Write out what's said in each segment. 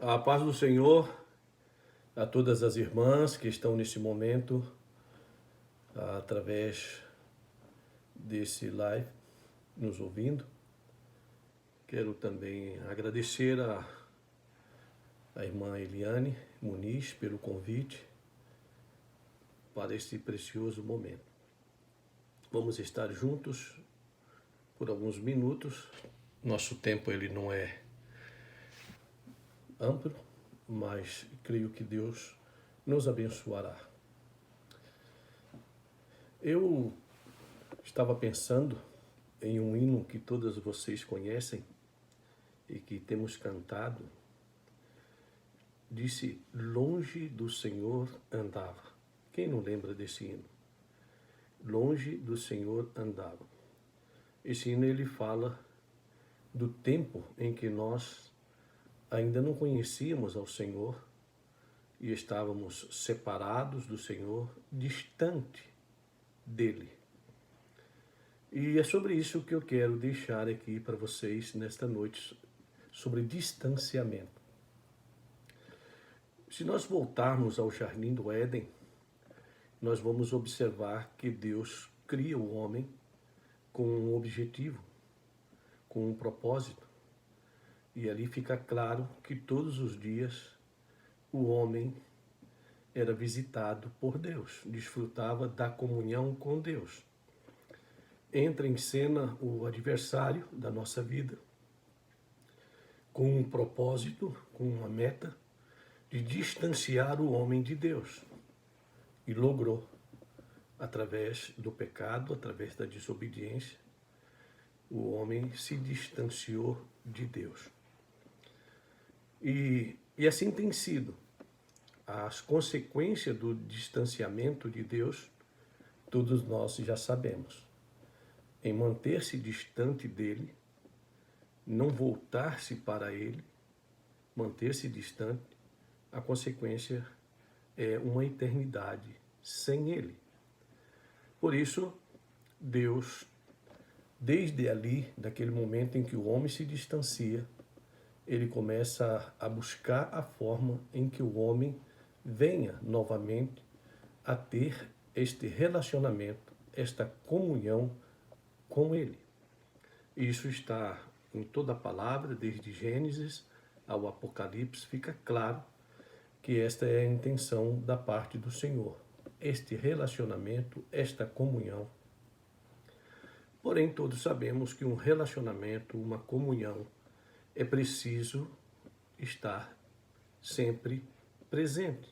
A paz do Senhor a todas as irmãs que estão nesse momento através desse live nos ouvindo. Quero também agradecer a irmã Eliane Muniz pelo convite para este precioso momento. Vamos estar juntos por alguns minutos. Nosso tempo ele não é amplo, mas creio que Deus nos abençoará. Eu estava pensando em um hino que todas vocês conhecem e que temos cantado. Disse: longe do Senhor andava. Quem não lembra desse hino? Longe do Senhor andava. Esse hino ele fala do tempo em que nós ainda não conhecíamos ao Senhor e estávamos separados do Senhor, distante dele. E é sobre isso que eu quero deixar aqui para vocês nesta noite, sobre distanciamento. Se nós voltarmos ao Jardim do Éden, nós vamos observar que Deus cria o homem com um objetivo, com um propósito. E ali fica claro que todos os dias o homem era visitado por Deus, desfrutava da comunhão com Deus. Entra em cena o adversário da nossa vida, com um propósito, com uma meta de distanciar o homem de Deus. E logrou, através do pecado, através da desobediência, o homem se distanciou de Deus. E assim tem sido. As consequências do distanciamento de Deus, todos nós já sabemos. Em manter-se distante dele, não voltar-se para ele, manter-se distante, a consequência é uma eternidade sem ele. Por isso, Deus, desde ali, daquele momento em que o homem se distancia, ele começa a buscar a forma em que o homem venha novamente a ter este relacionamento, esta comunhão com ele. Isso está em toda a palavra, desde Gênesis ao Apocalipse, fica claro que esta é a intenção da parte do Senhor, este relacionamento, esta comunhão. Porém, todos sabemos que um relacionamento, uma comunhão, é preciso estar sempre presente.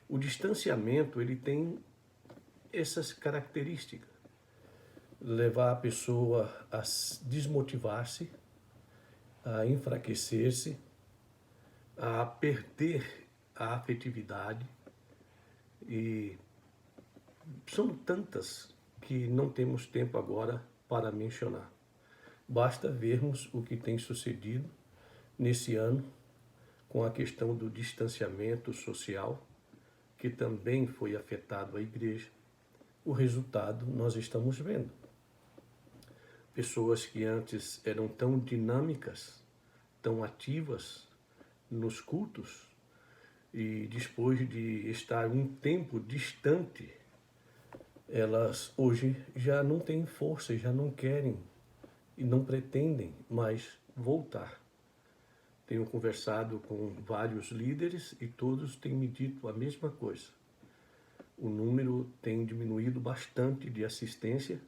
O distanciamento, ele tem essas características. Levar a pessoa a desmotivar-se, a enfraquecer-se, a perder a afetividade. E são tantas que não temos tempo agora para mencionar. Basta vermos o que tem sucedido nesse ano com a questão do distanciamento social, que também foi afetado a igreja. O resultado nós estamos vendo. Pessoas que antes eram tão dinâmicas, tão ativas nos cultos, e depois de estar um tempo distante, elas hoje já não têm força, já não querem e não pretendem mais voltar. Tenho conversado com vários líderes e todos têm me dito a mesma coisa. O número tem diminuído bastante de assistência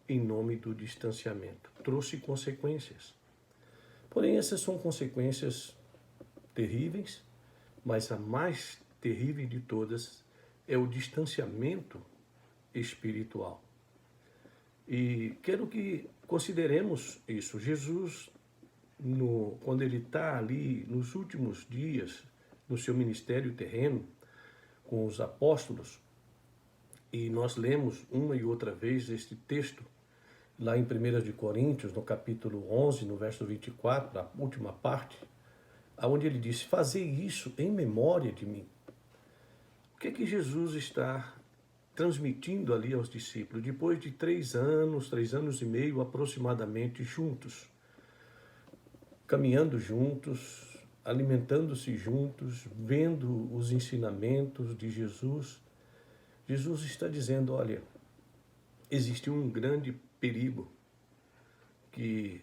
em nome do distanciamento. Trouxe consequências. Porém, essas são consequências terríveis, mas a mais terrível de todas é o distanciamento espiritual. E quero que consideremos isso. Jesus, quando ele está ali nos últimos dias, no seu ministério terreno, com os apóstolos, e nós lemos uma e outra vez este texto, lá em 1 de Coríntios, no capítulo 11, no verso 24, a última parte, onde ele disse: fazei isso em memória de mim. O que é que Jesus está transmitindo ali aos discípulos, depois de 3 anos e meio aproximadamente juntos, caminhando juntos, alimentando-se juntos, vendo os ensinamentos de Jesus. Jesus está dizendo, olha, existe um grande perigo que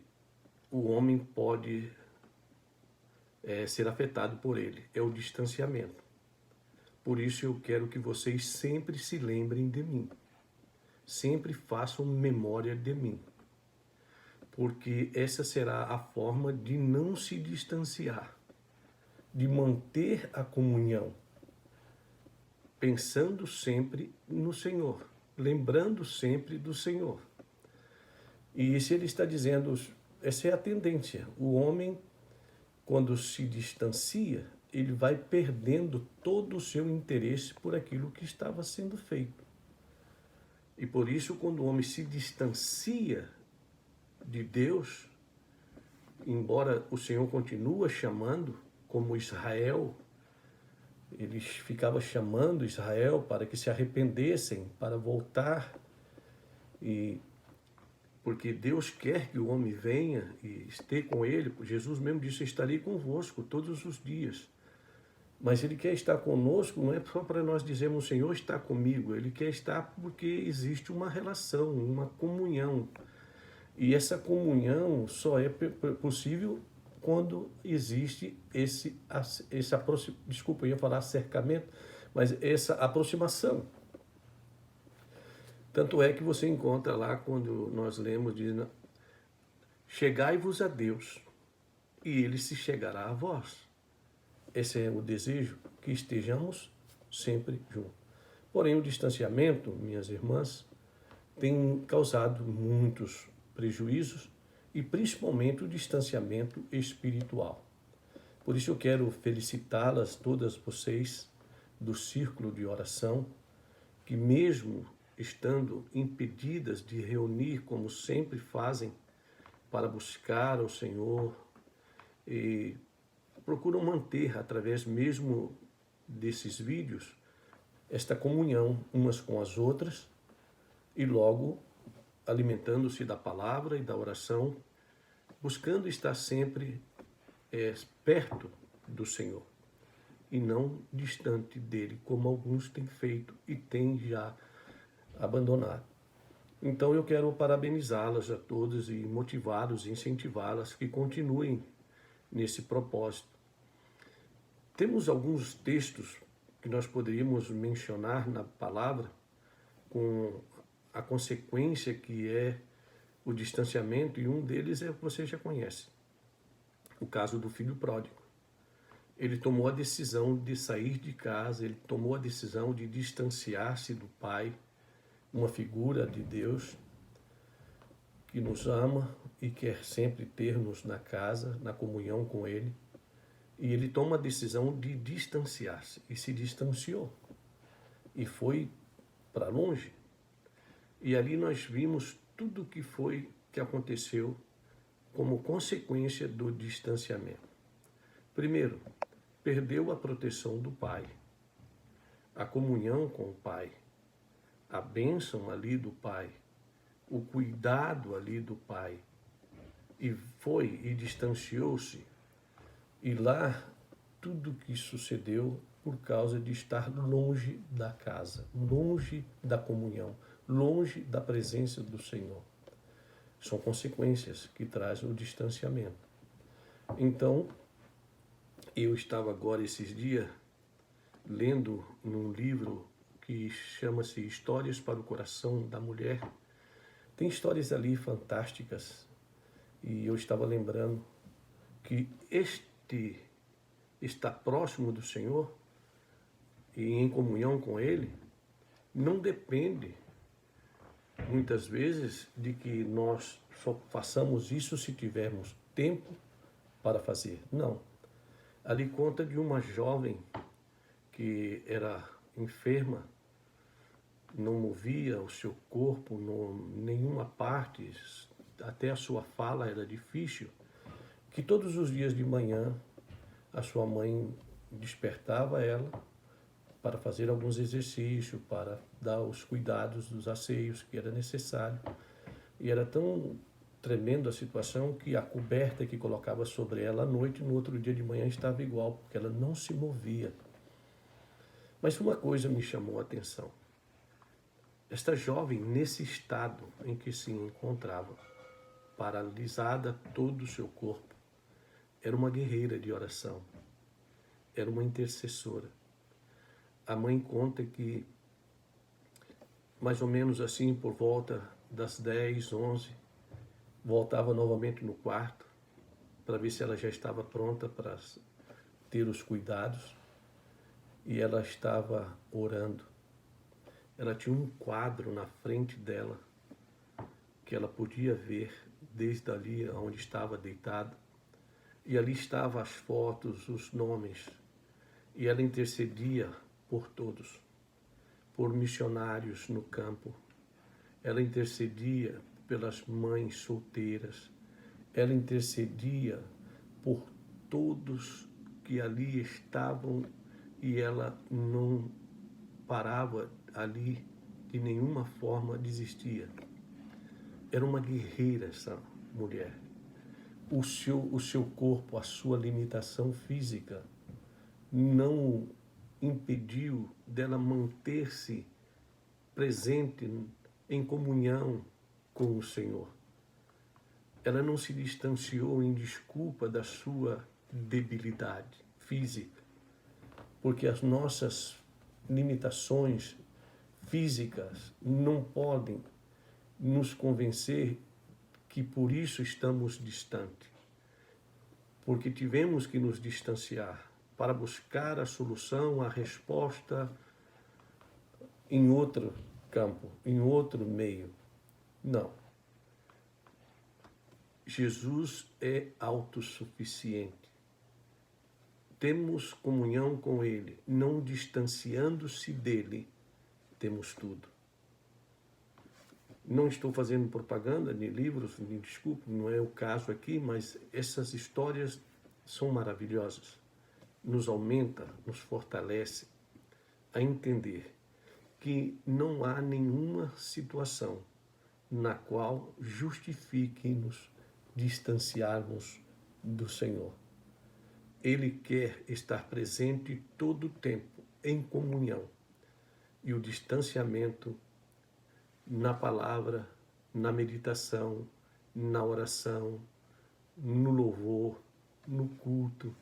o homem pode ser afetado por ele, é o distanciamento. Por isso eu quero que vocês sempre se lembrem de mim, sempre façam memória de mim, porque essa será a forma de não se distanciar, de manter a comunhão, pensando sempre no Senhor, lembrando sempre do Senhor. E se ele está dizendo, essa é a tendência, o homem, quando se distancia, ele vai perdendo todo o seu interesse por aquilo que estava sendo feito. E por isso, quando o homem se distancia de Deus, embora o Senhor continue chamando, como Israel, ele ficava chamando Israel para que se arrependessem, para voltar, porque Deus quer que o homem venha e esteja com ele. Jesus mesmo disse, estarei convosco todos os dias. Mas ele quer estar conosco, não é só para nós dizermos, o Senhor está comigo. Ele quer estar porque existe uma relação, uma comunhão. E essa comunhão só é possível quando existe desculpa, eu ia falar acercamento, mas essa aproximação. Tanto é que você encontra lá, quando nós lemos, diz, chegai-vos a Deus, e ele se chegará a vós. Esse é o desejo, que estejamos sempre juntos. Porém, o distanciamento, minhas irmãs, tem causado muitos prejuízos, e principalmente o distanciamento espiritual. Por isso eu quero felicitá-las, todas vocês, do círculo de oração, que mesmo estando impedidas de reunir, como sempre fazem, para buscar ao Senhor, e procuram manter, através mesmo desses vídeos, esta comunhão umas com as outras, e logo alimentando-se da palavra e da oração, buscando estar sempre perto do Senhor, e não distante dele, como alguns têm feito e têm já abandonado. Então eu quero parabenizá-las a todas e motivá-los, incentivá-las que continuem nesse propósito. Temos alguns textos que nós poderíamos mencionar na palavra com a consequência que é o distanciamento, e um deles é o que você já conhece, o caso do filho pródigo. Ele tomou a decisão de sair de casa, ele tomou a decisão de distanciar-se do pai, uma figura de Deus que nos ama e quer sempre ter-nos na casa, na comunhão com ele. E ele toma a decisão de distanciar-se, e se distanciou, e foi para longe. E ali nós vimos tudo que aconteceu como consequência do distanciamento. Primeiro, perdeu a proteção do pai, a comunhão com o pai, a bênção ali do pai, o cuidado ali do pai, e foi e distanciou-se. E lá, tudo que sucedeu por causa de estar longe da casa, longe da comunhão, longe da presença do Senhor. São consequências que trazem o distanciamento. Então, eu estava agora esses dias lendo num livro que chama-se Histórias para o Coração da Mulher. Tem histórias ali fantásticas, e eu estava lembrando que estar próximo do Senhor e em comunhão com Ele não depende, muitas vezes, de que nós só façamos isso se tivermos tempo para fazer. Não. Ali conta de uma jovem que era enferma, não movia o seu corpo, nenhuma parte, até a sua fala era difícil, que todos os dias de manhã a sua mãe despertava ela para fazer alguns exercícios, para dar os cuidados dos asseios que era necessário. E era tão tremenda situação que a coberta que colocava sobre ela à noite, no outro dia de manhã estava igual, porque ela não se movia. Mas uma coisa me chamou a atenção. Esta jovem, nesse estado em que se encontrava, paralisada todo o seu corpo, era uma guerreira de oração, era uma intercessora. A mãe conta que, mais ou menos assim, por volta das 10, 11, voltava novamente no quarto para ver se ela já estava pronta para ter os cuidados, e ela estava orando. Ela tinha um quadro na frente dela que ela podia ver desde ali onde estava deitada, e ali estavam as fotos, os nomes, e ela intercedia por todos, por missionários no campo, ela intercedia pelas mães solteiras, ela intercedia por todos que ali estavam, e ela não parava ali de nenhuma forma, desistia. Era uma guerreira essa mulher. O seu corpo, a sua limitação física, não impediu dela manter-se presente em comunhão com o Senhor. Ela não se distanciou em desculpa da sua debilidade física, porque as nossas limitações físicas não podem nos convencer que por isso estamos distantes, porque tivemos que nos distanciar para buscar a solução, a resposta em outro campo, em outro meio. Não. Jesus é autossuficiente. Temos comunhão com Ele, não distanciando-se dele, temos tudo. Não estou fazendo propaganda, nem livros, me desculpe, não é o caso aqui, mas essas histórias são maravilhosas. Nos aumenta, nos fortalece a entender que não há nenhuma situação na qual justifique nos distanciarmos do Senhor. Ele quer estar presente todo o tempo, em comunhão. E o distanciamento na palavra, na meditação, na oração, no louvor, no culto,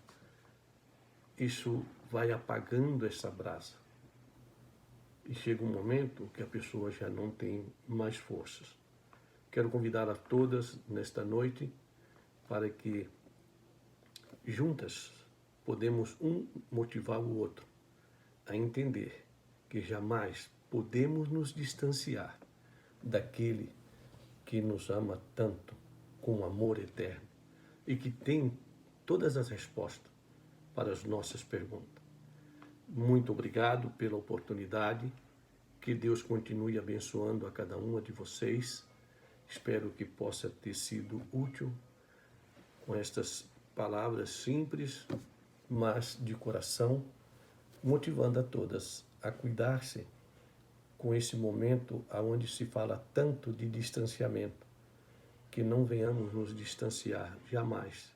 isso vai apagando essa brasa. E chega um momento que a pessoa já não tem mais forças. Quero convidar a todas nesta noite para que juntas podemos um motivar o outro a entender que jamais podemos nos distanciar daquele que nos ama tanto com amor eterno e que tem todas as respostas para as nossas perguntas. Muito obrigado pela oportunidade. Que Deus continue abençoando a cada uma de vocês. Espero que possa ter sido útil com estas palavras simples, mas de coração, motivando a todas a cuidar-se com esse momento onde se fala tanto de distanciamento, que não venhamos nos distanciar jamais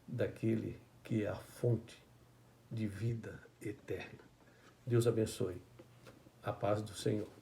daquele que é a fonte de vida eterna. Deus abençoe. A paz do Senhor.